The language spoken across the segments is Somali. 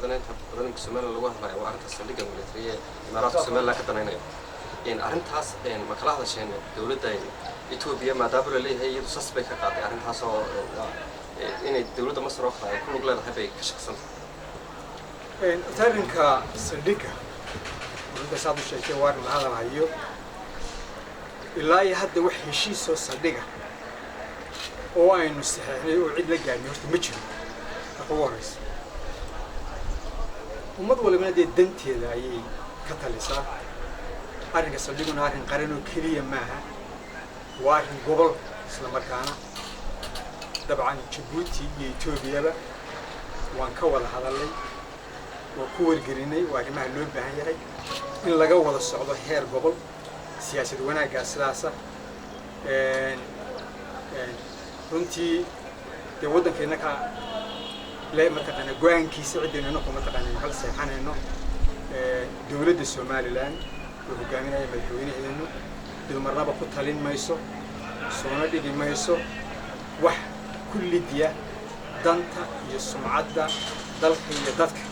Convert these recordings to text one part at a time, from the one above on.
بدنا بدنا كسمال اللغة ما وعرفت السليقة الملترية إمارات كسمال لا كتر هنا إن أرنت هاس إن مكلا هذا شيء دولة داين إثيوبيا ما دابر اللي هي تصص بك قاطع أرنت هاس إن الدولة مصر أخرى كل بلاد هبي كشخصا إن ترنك السليقة بس هذا الشيء كوار من هذا العيو إلا يهد وحي شيء سو السليقة oo aynu saxeexnay oo cid la gaarnay horta ma jiro waxa waraysa ummad walba danteeda ayay ka talisaa arrinka saldhiguna arrin qaran oo kaliya maaha waa arrin gobol isla markaana dabcan Djibouti iyo Ethiopia waan ka wada hadalnay oo ku wargelinay waa arrimaha loo baahan yahay in laga wada socdo heer gobol siyaasad wanaagga sidaas runtii de waddankeena ka leeyahay taqana go'aankiisa ciidanana kuma taqaanay hal saxanayno dawladda Soomaaliland oo hogaaminaya madaxweynaheenu dulmarnaba ku talin mayso soona dhigi mayso wax kullidiya danta iyo sumcadda dalka iyo dadka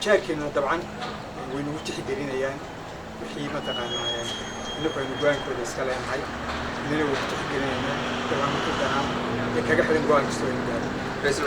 jaarkeena dabcan waynu u tixgelinayaan wixii ma taqaanay inuu go'aankooda iska leenahay inuu u tixgelinayaan كمان كده كجحد الجوانكستوين ده. بس